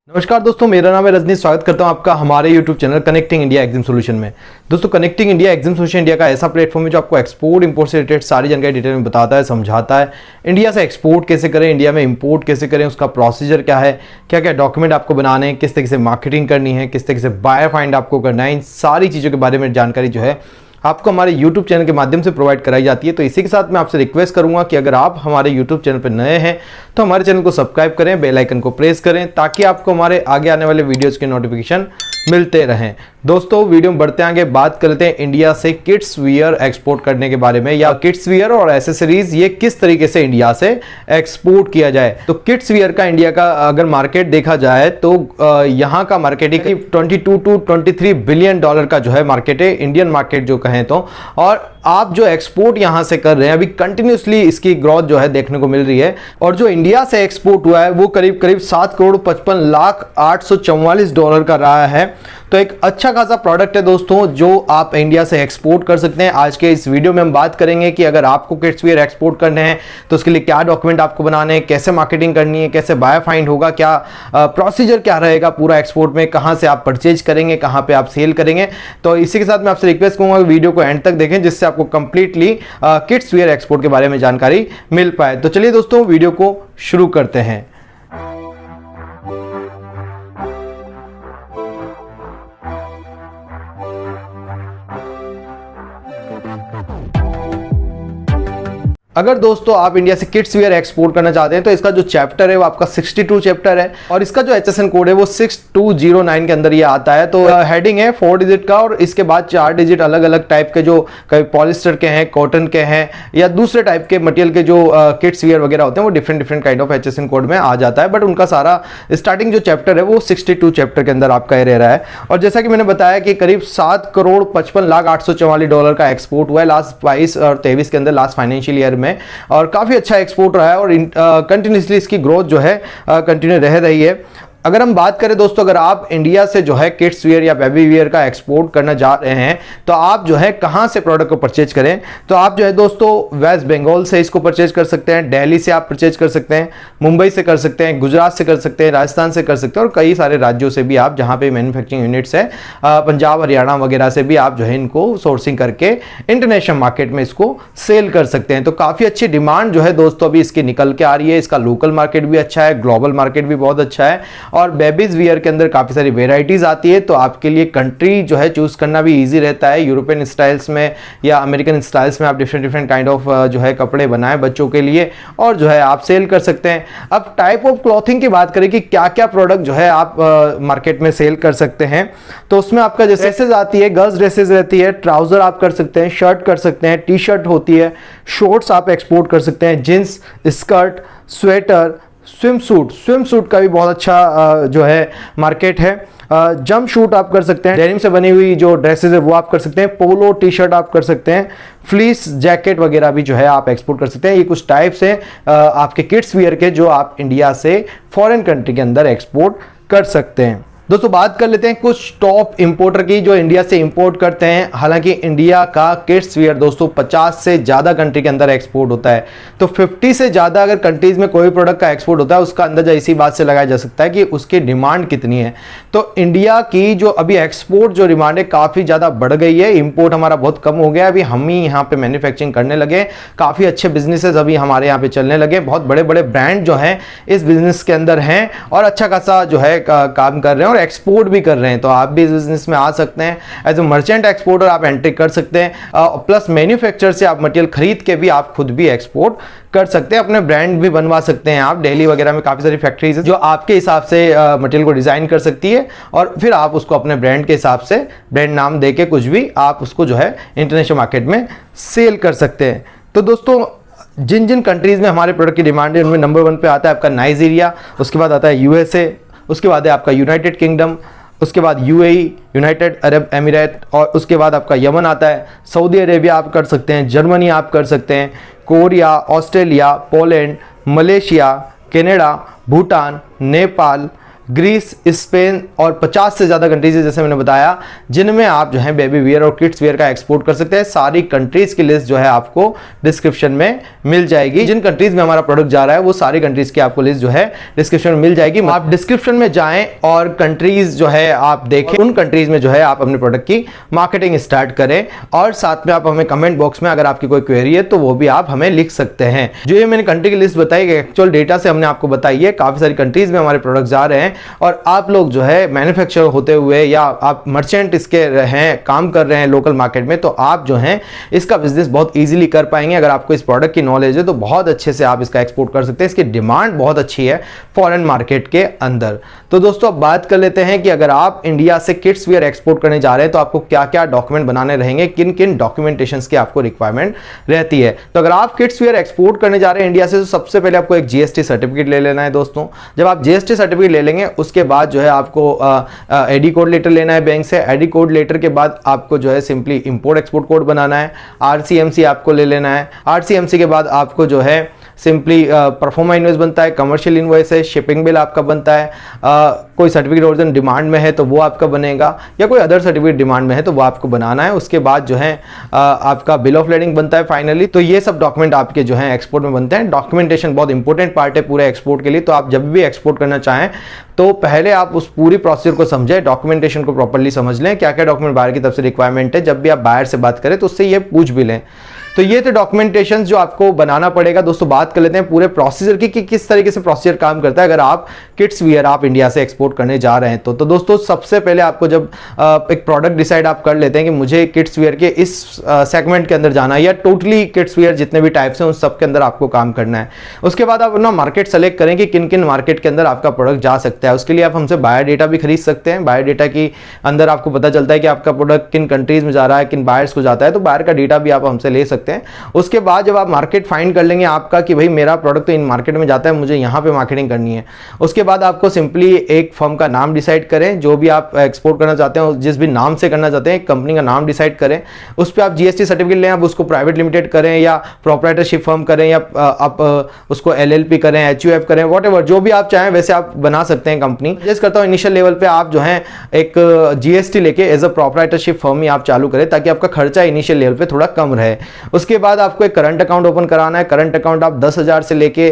नमस्कार दोस्तों, मेरा नाम है रजनी। स्वागत करता हूं आपका हमारे YouTube channel connecting India exam solution में। दोस्तों, connecting India exam solution India का ऐसा प्लेटफॉर्म है जो आपको एक्सपोर्ट इंपोर्ट से रिलेटेड सारी जानकारी डिटेल में बताता है, समझाता है। इंडिया से एक्सपोर्ट कैसे करें, इंडिया में इंपोर्ट कैसे करें, उसका प्रोसीजर क्या है, क्या क्या डॉक्यूमेंट आपको बनाने हैं, किस तरीके से मार्केटिंग करनी है, किस तरीके से बायर फाइंड आपको करना है, इन सारी चीज़ों के बारे में जानकारी जो है आपको हमारे YouTube चैनल के माध्यम से प्रोवाइड कराई जाती है। तो इसी के साथ मैं आपसे रिक्वेस्ट करूंगा कि अगर आप हमारे YouTube चैनल पर नए हैं तो हमारे चैनल को सब्सक्राइब करें, बेल आइकन को प्रेस करें ताकि आपको हमारे आगे आने वाले वीडियोज़ के नोटिफिकेशन मिलते रहें। दोस्तों, वीडियो में बढ़ते आगे बात करते हैं इंडिया से किड्स वियर एक्सपोर्ट करने के बारे में, या किड्स वियर और एसेसरीज ये किस तरीके से इंडिया से एक्सपोर्ट किया जाए। तो किड्स वियर का इंडिया का अगर मार्केट देखा जाए तो यहाँ का मार्केट 22 टू 23 बिलियन डॉलर का जो है मार्केट है, इंडियन मार्केट जो कहें तो। और आप जो एक्सपोर्ट यहाँ से कर रहे हैं, अभी कंटिन्यूसली इसकी ग्रोथ जो है देखने को मिल रही है। और जो इंडिया से एक्सपोर्ट हुआ है वो करीब करीब 7,55,844 का रहा है। तो एक अच्छा खासा प्रोडक्ट है दोस्तों जो आप इंडिया से एक्सपोर्ट कर सकते हैं। आज के इस वीडियो में हम बात करेंगे कि अगर आपको किड्स वियर एक्सपोर्ट करने हैं तो उसके लिए क्या डॉक्यूमेंट आपको बनाने हैं, कैसे मार्केटिंग करनी है, कैसे बायर फाइंड होगा, क्या प्रोसीजर क्या रहेगा पूरा एक्सपोर्ट में, कहां से आप परचेज करेंगे, कहां पे आप सेल करेंगे। तो इसी के साथ मैं आपसे रिक्वेस्ट करूंगा कि वीडियो को एंड तक देखें जिससे आपको कंप्लीटली किड्स वियर एक्सपोर्ट के बारे में जानकारी मिल पाए। तो चलिए दोस्तों, वीडियो को शुरू करते हैं। अगर दोस्तों आप इंडिया से किड्स वियर एक्सपोर्ट करना चाहते हैं तो इसका जो चैप्टर है वो आपका 62 चैप्टर है और इसका जो HSN कोड है वो 6209 के अंदर ये आता है। तो हेडिंग है 4 डिजिट का और इसके बाद 4 डिजिट अलग अलग टाइप के, जो कभी पॉलिस्टर के हैं, कॉटन के हैं या दूसरे टाइप के मटेरियल के जो किड्स वियर वगैरह होते हैं वो different kind of HSN code में आ जाता है। बट उनका सारा स्टार्टिंग जो चैप्टर है वो 62 चैप्टर के अंदर आपका रह रहा है। और जैसा कि मैंने बताया कि करीब 7,55,844 का एक्सपोर्ट हुआ है लास्ट 22 और 23 के अंदर, लास्ट फाइनेंशियल ईयर में। और काफी अच्छा एक्सपोर्ट रहा है और कंटिन्यूसली इसकी ग्रोथ जो है कंटिन्यू रह रही है। अगर हम बात करें दोस्तों, अगर आप इंडिया से जो है किड्स वियर या बेबी वियर का एक्सपोर्ट करना जा रहे हैं तो आप जो है कहां से प्रोडक्ट को परचेज करें, तो आप जो है दोस्तों वेस्ट बंगाल से इसको परचेज कर सकते हैं, दिल्ली से आप परचेज कर सकते हैं, मुंबई से कर सकते हैं, गुजरात से कर सकते हैं, राजस्थान से कर सकते हैं और कई सारे राज्यों से भी आप जहां पे मैन्युफैक्चरिंग यूनिट्स है, पंजाब हरियाणा वगैरह से भी आप जो है इनको सोर्सिंग करके इंटरनेशनल मार्केट में इसको सेल कर सकते हैं। तो काफी अच्छी डिमांड जो है दोस्तों अभी इसकी निकल के आ रही है। इसका लोकल मार्केट भी अच्छा है, ग्लोबल मार्केट भी बहुत अच्छा है और बेबीज वियर के अंदर काफी सारी वेराइटीज आती है। तो आपके लिए कंट्री जो है चूज करना भी इजी रहता है। यूरोपियन स्टाइल्स में या अमेरिकन स्टाइल्स में आप डिफरेंट काइंड ऑफ जो है कपड़े बनाए बच्चों के लिए और जो है आप सेल कर सकते हैं। अब टाइप ऑफ क्लॉथिंग की बात करें कि क्या क्या प्रोडक्ट जो है आप मार्केट में सेल कर सकते हैं, तो उसमें आपका जैसे ड्रेसेज आती है, गर्ल्स ड्रेसेज रहती है, ट्राउजर आप कर सकते हैं, शर्ट कर सकते हैं, टी शर्ट होती है, शॉर्ट्स आप एक्सपोर्ट कर सकते हैं, jeans, skirt, sweater, swim suit का भी बहुत अच्छा जो है मार्केट है। जंप शूट आप कर सकते हैं, डेनिम से बनी हुई जो ड्रेसेस है वो आप कर सकते हैं, पोलो टी शर्ट आप कर सकते हैं, फ्लीस जैकेट वगैरह भी जो है आप एक्सपोर्ट कर सकते हैं। ये कुछ टाइप्स हैं आपके किड्स वियर के जो आप इंडिया से फॉरेन कंट्री के अंदर एक्सपोर्ट कर सकते हैं। दोस्तों, बात कर लेते हैं कुछ टॉप इंपोर्टर की जो इंडिया से इंपोर्ट करते हैं। हालांकि इंडिया का किड्स वियर दोस्तों 50 से ज़्यादा कंट्री के अंदर एक्सपोर्ट होता है, तो 50 से ज़्यादा अगर कंट्रीज में कोई प्रोडक्ट का एक्सपोर्ट होता है उसका अंदाजा इसी बात से लगाया जा सकता है कि उसकी डिमांड कितनी है। तो इंडिया की जो अभी एक्सपोर्ट जो डिमांड है काफ़ी ज़्यादा बढ़ गई है, इंपोर्ट हमारा बहुत कम हो गया। अभी हम ही यहाँ पे मैन्युफैक्चरिंग करने लगे, काफ़ी अच्छे बिजनेसेस अभी हमारे यहाँ पे चलने लगे, बहुत बड़े बड़े ब्रांड जो हैं इस बिजनेस के अंदर हैं और अच्छा खासा जो है काम कर रहे हैं और एक्सपोर्ट भी कर रहे हैं। तो आप भी इस बिजनेस में आ सकते हैं, एज ए मर्चेंट एक्सपोर्टर आप एंट्री कर सकते हैं। प्लस मैन्युफैक्चरर से आप मटेरियल खरीद के भी आप खुद भी एक्सपोर्ट कर सकते हैं, अपने ब्रांड भी बनवा सकते हैं। आप दिल्ली वगैरह में काफी सारी फैक्ट्रीज है जो आपके हिसाब से मटेरियल को डिजाइन कर सकती है और फिर आप उसको अपने ब्रांड के हिसाब से ब्रांड नाम देके कुछ भी आप उसको जो है इंटरनेशनल मार्केट में सेल कर सकते हैं। तो दोस्तों, जिन जिन कंट्रीज में हमारे प्रोडक्ट की डिमांड है उनमें नंबर 1 पे आता है आपका नाइजीरिया, उसके बाद आता है USA, उसके बाद है आपका यूनाइटेड किंगडम, उसके बाद UAE यूनाइटेड अरब एमिरेट और उसके बाद आपका यमन आता है, सऊदी अरेबिया आप कर सकते हैं, जर्मनी आप कर सकते हैं, Korea, Australia, Poland, Malaysia, Canada, Bhutan, Nepal, Greece, Spain और 50 से ज़्यादा कंट्रीज है जैसे मैंने बताया, जिनमें आप जो है बेबी वियर और किड्स वियर का एक्सपोर्ट कर सकते हैं। सारी कंट्रीज की लिस्ट जो है आपको डिस्क्रिप्शन में मिल जाएगी। जिन कंट्रीज में हमारा प्रोडक्ट जा रहा है वो सारी कंट्रीज की आपको लिस्ट जो है डिस्क्रिप्शन में मिल जाएगी। आप डिस्क्रिप्शन में जाएं और कंट्रीज जो है आप देखें, उन कंट्रीज में जो है आप अपने प्रोडक्ट की मार्केटिंग स्टार्ट करें। और साथ में आप हमें कमेंट बॉक्स में अगर आपकी कोई क्वेरी है तो वो भी आप हमें लिख सकते हैं। जो ये मैंने कंट्री की लिस्ट बताई, एक्चुअल डेटा से हमने आपको बताई है, काफी सारी कंट्रीज में हमारे प्रोडक्ट जा रहे हैं और आप लोग जो है मैन्युफैक्चर होते हुए या आप मर्चेंट इसके हैं, काम कर रहे हैं लोकल मार्केट में, तो आप जो हैं इसका बिजनेस बहुत इजीली कर पाएंगे। अगर आपको इस प्रोडक्ट की नॉलेज है तो बहुत अच्छे से आप इसका एक्सपोर्ट कर सकते हैं। इसकी डिमांड बहुत अच्छी है फॉरेन मार्केट के अंदर। तो दोस्तों अब बात कर लेते हैं कि अगर आप इंडिया से किड्स वियर एक्सपोर्ट करने जा रहे हैं तो आपको क्या क्या डॉक्यूमेंट बनाने रहेंगे, किन किन डॉक्यूमेंटेशंस की आपको रिक्वायरमेंट रहती है। तो अगर आप किड्स वियर एक्सपोर्ट करने जा रहे हैं इंडिया से तो सबसे पहले आपको एक जीएसटी सर्टिफिकेट ले लेना है दोस्तों। जब आप जीएसटी सर्टिफिकेट ले लेंगे उसके बाद जो है आपको एडी कोड लेटर लेना है बैंक से। एडी कोड लेटर के बाद आपको जो है सिंपली इंपोर्ट एक्सपोर्ट कोड बनाना है। आरसीएमसी आपको ले लेना है। आरसीएमसी के बाद आपको जो है सिंपली परफॉर्मा इनवॉइस बनता है, कमर्शियल इनवॉइस है, शिपिंग बिल आपका बनता है, कोई सर्टिफिकेट ओरिजिन डिमांड में है तो वो आपका बनेगा, या कोई अदर सर्टिफिकेट डिमांड में है तो वो आपको बनाना है। उसके बाद जो है आपका बिल ऑफ लेडिंग बनता है फाइनली। तो ये सब डॉक्यूमेंट आपके जो है एक्सपोर्ट में बनते हैं। डॉक्यूमेंटेशन बहुत इंपॉर्टेंट पार्ट है पूरे एक्सपोर्ट के लिए। तो आप जब भी एक्सपोर्ट करना चाहें तो पहले आप उस पूरी प्रोसीजर को समझें, डॉक्यूमेंटेशन को प्रॉपर्ली समझ लें, क्या क्या डॉक्यूमेंट बायर की तरफ से रिक्वायरमेंट है। जब भी आप बायर से बात करें तो उससे ये पूछ भी लें। तो ये थे डॉक्यूमेंटेशन जो आपको बनाना पड़ेगा। दोस्तों बात कर लेते हैं पूरे प्रोसीजर की कि किस तरीके से प्रोसीजर काम करता है अगर आप किड्स वियर आप इंडिया से एक्सपोर्ट करने जा रहे हैं तो दोस्तों सबसे पहले आपको जब एक प्रोडक्ट डिसाइड आप कर लेते हैं कि मुझे किड्स वियर के इस सेगमेंट के अंदर जाना है या टोटली किड्स वियर जितने भी टाइप्स हैं उन सब के अंदर आपको काम करना है। उसके बाद आप अपना मार्केट सेलेक्ट करें कि किन किन मार्केट के अंदर आपका प्रोडक्ट जा सकता है। उसके लिए आप हमसे बायर डेटा भी खरीद सकते हैं। बायर डेटा की अंदर आपको पता चलता है कि आपका प्रोडक्ट किन कंट्रीज में जा रहा है, किन बायर्स को जाता है, तो बायर का डेटा भी आप हमसे ले सकते हैं। उसके बाद जब आप मार्केट फाइंड कर लेंगे आपका कि भाई मेरा प्रोडक्ट तो इन मार्केट में जाता है, मुझे यहाँ पे मार्केटिंग करनी है, उसके बाद आपको सिंपली एक फर्म का नाम डिसाइड करें। जो भी आप एक्सपोर्ट करना चाहते हैं जिस भी नाम से करना चाहते हैं कंपनी का नाम डिसाइड करें। उस पर आप जीएसटी सर्टिफिकेट लें, आप उसको प्राइवेट लिमिटेड करें या प्रोप्राइटरशिप फर्म करें या आप उसको एलएलपी करें, एचयूएफ करें, व्हाटएवर जो भी आप चाहें वैसे आप बना सकते हैं कंपनी। सजेस्ट करता हूं इनिशियल लेवल पे आप जो है एक जीएसटी लेके एज अ प्रोप्राइटरशिप फर्म ही आप चालू करें ताकि आपका खर्चा इनिशियल लेवल पे थोड़ा कम रहे। उसके बाद आपको एक करंट अकाउंट ओपन कराना है। करंट अकाउंट आप 10,000 से लेके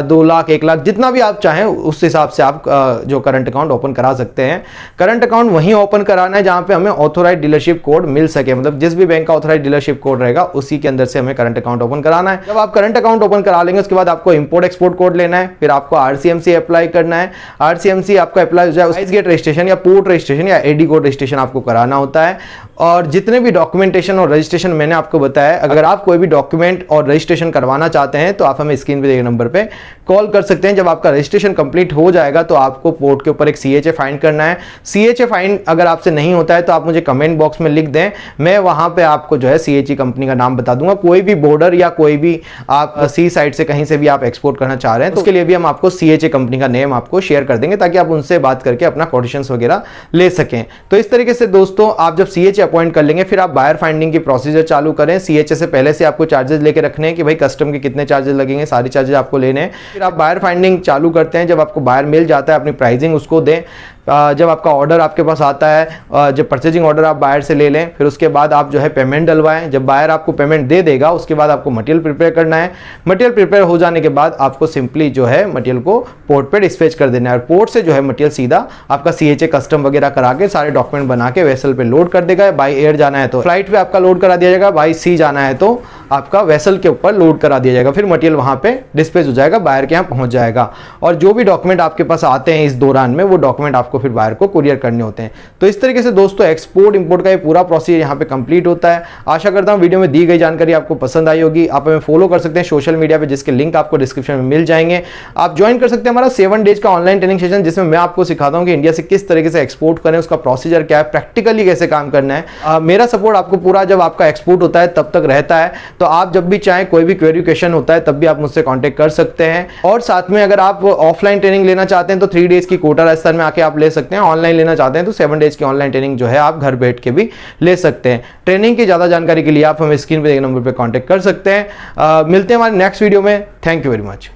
2 लाख 1 लाख जितना भी आप चाहें उस हिसाब से आप जो करंट अकाउंट ओपन करा सकते हैं। करंट अकाउंट वहीं ओपन कराना है जहां पे हमें ऑथोराइज डीलरशिप कोड मिल सके, मतलब जिस भी बैंक का ऑथोराइज डीलरशिप कोड रहेगा उसी के अंदर से हमें करंट अकाउंट ओपन कराना है। जब आप करंट अकाउंट ओपन करा लेंगे उसके बाद आपको इंपोर्ट एक्सपोर्ट कोड लेना है, फिर आपको आरसीएमसी अप्लाई करना है। आरसीएमसी आपका अप्लाई हो जाए प्राइस गेट रजिस्ट्रेशन या पोर्ट रजिस्ट्रेशन या एडी कोड रजिस्ट्रेशन आपको कराना होता है। और जितने भी डॉक्यूमेंटेशन और रजिस्ट्रेशन मैंने आपको बताया, अगर आप कोई भी डॉक्यूमेंट और रजिस्ट्रेशन करवाना चाहते हैं तो आप हमें स्क्रीन पे दिए नंबर पे कॉल कर सकते हैं। जब आपका रजिस्ट्रेशन कंप्लीट हो जाएगा तो आपको पोर्ट के ऊपर एक सीएचए फाइन करना है। सीएचए फाइन अगर आपसे नहीं होता है तो आप मुझे कमेंट बॉक्स में लिख दें, मैं वहां पे आपको जो है सीएचए कंपनी का नाम बता दूंगा। कोई भी बॉर्डर या कोई भी आप सी साइड से कहीं से भी आप एक्सपोर्ट करना चाह रहे हैं तो उसके लिए भी हम आपको सीएचए कंपनी का नेम आपको शेयर कर देंगे ताकि आप उनसे बात करके अपना कोटेशंस वगैरह ले सकें। तो इस तरीके से दोस्तों आप जब सीएचए अपॉइंट कर लेंगे फिर आप बायर फाइंडिंग की प्रोसीजर चालू करें। सीएचए से पहले से आपको चार्जेस लेके रखने हैं कि भाई कस्टम के कितने चार्जेस लगेंगे, सारी चार्जेस आपको लेने हैं। फिर आप बायर फाइंडिंग चालू करते हैं। जब आपको बायर मिल जाता है अपनी प्राइसिंग उसको दें। जब आपका ऑर्डर आपके पास आता है, जब परचेजिंग ऑर्डर आप बायर से ले लें, फिर उसके बाद आप जो है पेमेंट डलवाएं। जब बायर आपको पेमेंट दे देगा उसके बाद आपको मटेरियल प्रिपेयर करना है। मटेरियल प्रिपेयर हो जाने के बाद आपको सिंपली जो है मटेरियल को पोर्ट पे डिस्पैच कर देना है और पोर्ट से जो है मटेरियल सीधा आपका सीएचए कस्टम वगैरह करा के सारे डॉक्यूमेंट बना के वेसल पे लोड कर देगा। बाई एयर जाना है तो फ्लाइट पे आपका लोड करा दिया जाएगा, बाई सी जाना है तो आपका वेसल के ऊपर लोड करा दिया जाएगा। फिर मटेरियल वहां पे डिस्पैच हो जाएगा, बायर के यहाँ पहुंच जाएगा। और जो भी डॉक्यूमेंट आपके पास आते हैं इस दौरान में वो डॉक्यूमेंट आपको फिर बायर को कुरियर करने होते हैं। तो इस तरीके से दोस्तों एक्सपोर्ट इंपोर्ट का ये पूरा प्रोसीजर यहाँ पे कंप्लीट होता है। आशा करता हूँ वीडियो में दी गई जानकारी आपको पसंद आई होगी। आप हमें फॉलो कर सकते हैं सोशल मीडिया पे जिसके लिंक आपको डिस्क्रिप्शन में मिल जाएंगे। आप ज्वाइन कर सकते हैं हमारा 7 डेज का ऑनलाइन ट्रेनिंग सेशन जिसमें मैं आपको सिखाता हूँ कि इंडिया से किस तरीके से एक्सपोर्ट करें, उसका प्रोसीजर क्या है, प्रैक्टिकली कैसे काम करना है। मेरा सपोर्ट आपको पूरा जब आपका एक्सपोर्ट होता है तब तक रहता है। तो आप जब भी चाहें कोई भी क्वेरी क्वेश्चन होता है तब भी आप मुझसे कांटेक्ट कर सकते हैं। और साथ में अगर आप ऑफलाइन ट्रेनिंग लेना चाहते हैं तो 3 डेज की कोटा राजस्थान में आके आप ले सकते हैं। ऑनलाइन लेना चाहते हैं तो 7 डेज की ऑनलाइन ट्रेनिंग जो है आप घर बैठ के भी ले सकते हैं। ट्रेनिंग की ज्यादा जानकारी के लिए आप हमें स्क्रीन पे नंबर पे कांटेक्ट कर सकते हैं। मिलते हैं हमारे नेक्स्ट वीडियो में। Thank you very much.